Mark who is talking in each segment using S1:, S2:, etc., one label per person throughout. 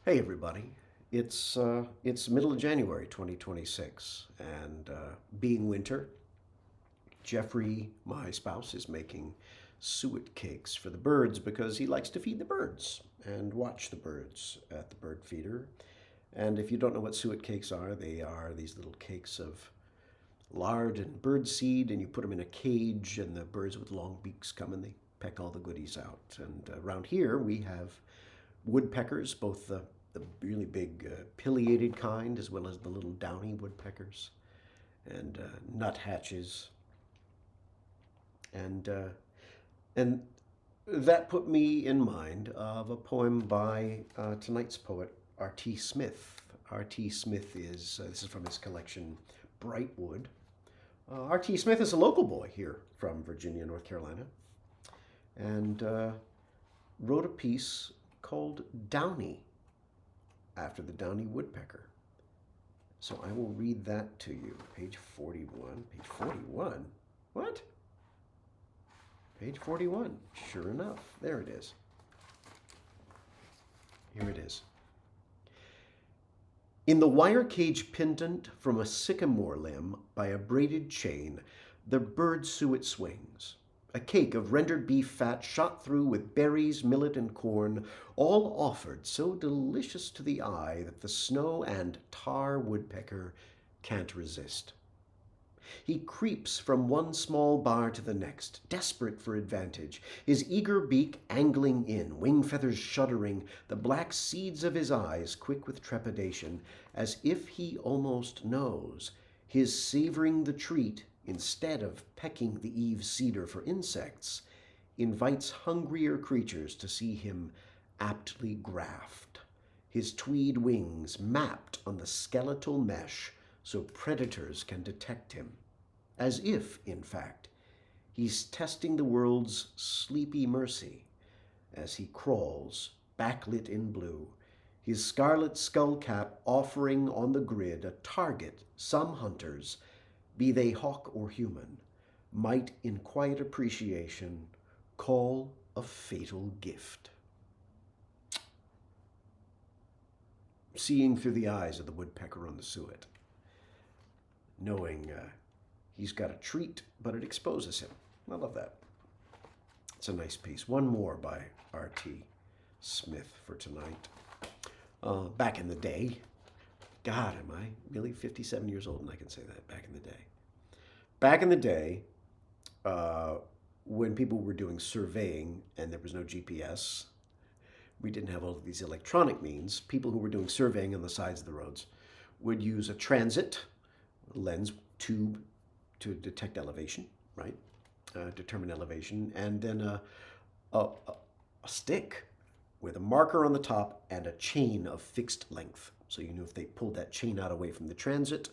S1: Hey everybody, it's middle of January 2026, and being winter, Jeffrey, my spouse, is making suet cakes for the birds because he likes to feed the birds and watch the birds at the bird feeder. And if you don't know what suet cakes are, they are these little cakes of lard and bird seed, and you put them in a cage, and the birds with long beaks come and they peck all the goodies out. And around here we have woodpeckers, both the really big pileated kind as well as the little downy woodpeckers, and nuthatches. And, uh, and that put me in mind of a poem by tonight's poet, R.T. Smith. R.T. Smith this is from his collection, Brightwood. R.T. Smith is a local boy here from Virginia, North Carolina, and wrote a piece called Downy, after the downy woodpecker. So I will read that to you. Page 41. Page 41? What? Page 41. Sure enough. There it is. Here it is. In the wire cage pendant from a sycamore limb by a braided chain, the bird suet swings. A cake of rendered beef fat shot through with berries, millet, and corn, all offered so delicious to the eye that the snow and tar woodpecker can't resist. He creeps from one small bar to the next, desperate for advantage, his eager beak angling in, wing feathers shuddering, the black seeds of his eyes quick with trepidation, as if he almost knows his savoring the treat instead of pecking the eaves cedar for insects, invites hungrier creatures to see him aptly graft, his tweed wings mapped on the skeletal mesh so predators can detect him, as if, in fact, he's testing the world's sleepy mercy as he crawls, backlit in blue, his scarlet skullcap offering on the grid a target some hunters, be they hawk or human, might in quiet appreciation call a fatal gift. Seeing through the eyes of the woodpecker on the suet, knowing he's got a treat, but it exposes him. I love that. It's a nice piece. One more by R.T. Smith for tonight. Back in the day, God, am I really 57 years old and I can say that? Back in the day. Back in the day, when people were doing surveying and there was no GPS, we didn't have all of these electronic means. People who were doing surveying on the sides of the roads would use a transit lens tube to detect elevation, right? Determine elevation, and then a stick with a marker on the top and a chain of fixed length. So you knew if they pulled that chain out away from the transit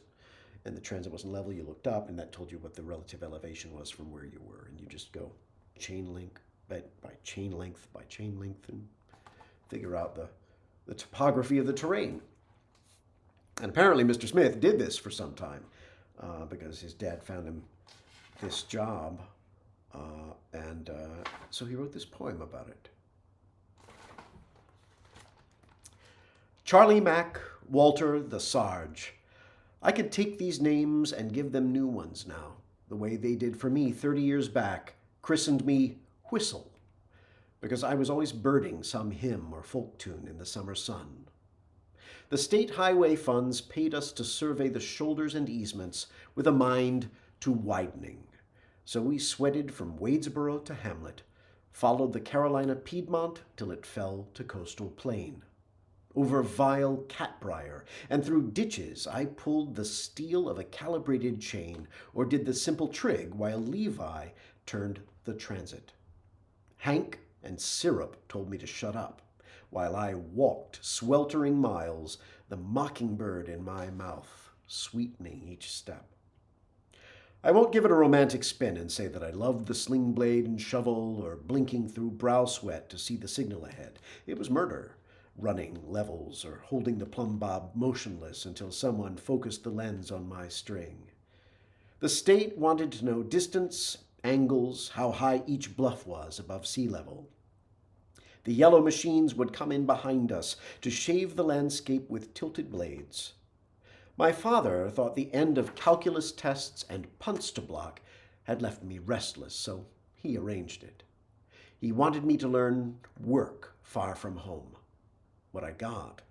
S1: and the transit wasn't level, you looked up and that told you what the relative elevation was from where you were. And you just go chain link by chain length by chain length and figure out the topography of the terrain. And apparently Mr. Smith did this for some time because his dad found him this job. And so he wrote this poem about it. Charlie Mack, Walter the Sarge. I could take these names and give them new ones now, the way they did for me 30 years back, christened me Whistle, because I was always birding some hymn or folk tune in the summer sun. The state highway funds paid us to survey the shoulders and easements with a mind to widening. So we sweated from Wadesboro to Hamlet, followed the Carolina Piedmont till it fell to coastal plain. Over vile catbrier and through ditches I pulled the steel of a calibrated chain or did the simple trig while Levi turned the transit. Hank and Syrup told me to shut up while I walked sweltering miles, the mockingbird in my mouth, sweetening each step. I won't give it a romantic spin and say that I loved the sling blade and shovel or blinking through brow sweat to see the signal ahead. It was murder, running levels or holding the plumb bob motionless until someone focused the lens on my string. The state wanted to know distance, angles, how high each bluff was above sea level. The yellow machines would come in behind us to shave the landscape with tilted blades. My father thought the end of calculus tests and punts to block had left me restless, so he arranged it. He wanted me to learn work far from home. What I got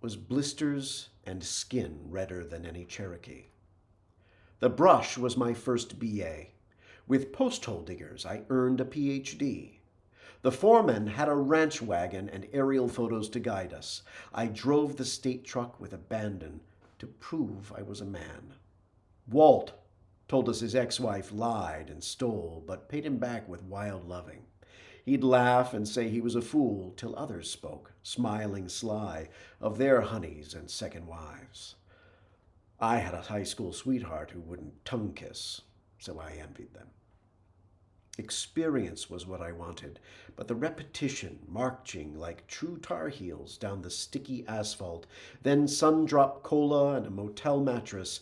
S1: was blisters and skin redder than any Cherokee. The brush was my first BA. With post-hole diggers, I earned a PhD. The foreman had a ranch wagon and aerial photos to guide us. I drove the state truck with abandon to prove I was a man. Walt told us his ex-wife lied and stole, but paid him back with wild loving. He'd laugh and say he was a fool till others spoke, smiling sly, of their honeys and second wives. I had a high school sweetheart who wouldn't tongue kiss, so I envied them. Experience was what I wanted, but the repetition, marching like true Tar Heels down the sticky asphalt, then sun-drop cola and a motel mattress,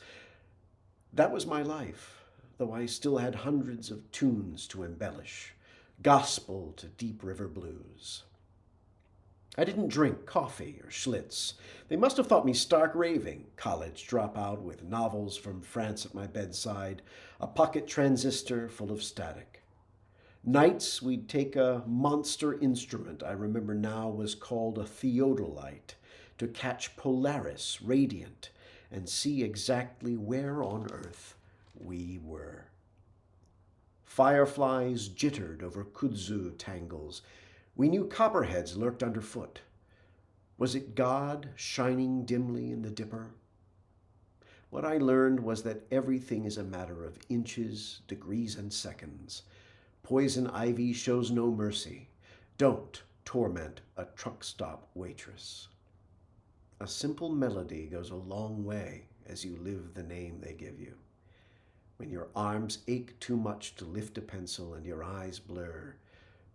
S1: that was my life, though I still had hundreds of tunes to embellish. Gospel to deep river blues. I didn't drink coffee or Schlitz. They must have thought me stark raving, college dropout with novels from France at my bedside, a pocket transistor full of static. Nights we'd take a monster instrument I remember now was called a theodolite to catch Polaris radiant and see exactly where on earth we were. Fireflies jittered over kudzu tangles. We knew copperheads lurked underfoot. Was it God shining dimly in the dipper? What I learned was that everything is a matter of inches, degrees, and seconds. Poison ivy shows no mercy. Don't torment a truck stop waitress. A simple melody goes a long way as you live the name they give you. When your arms ache too much to lift a pencil and your eyes blur,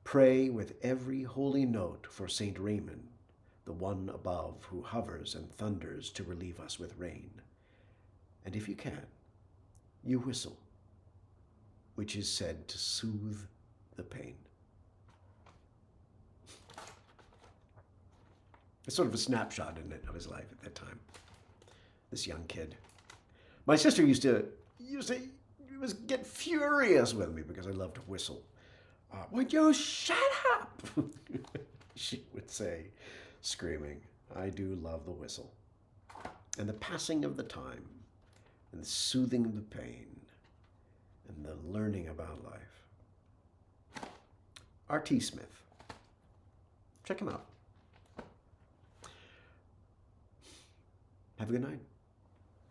S1: pray with every holy note for Saint Raymond, the one above who hovers and thunders to relieve us with rain. And if you can, you whistle, which is said to soothe the pain. It's sort of a snapshot, isn't it, of his life at that time. This young kid. My sister used to get furious with me because I loved to whistle. Would you shut up? She would say, screaming. I do love the whistle. And the passing of the time, and the soothing of the pain, and the learning about life. R.T. Smith. Check him out. Have a good night.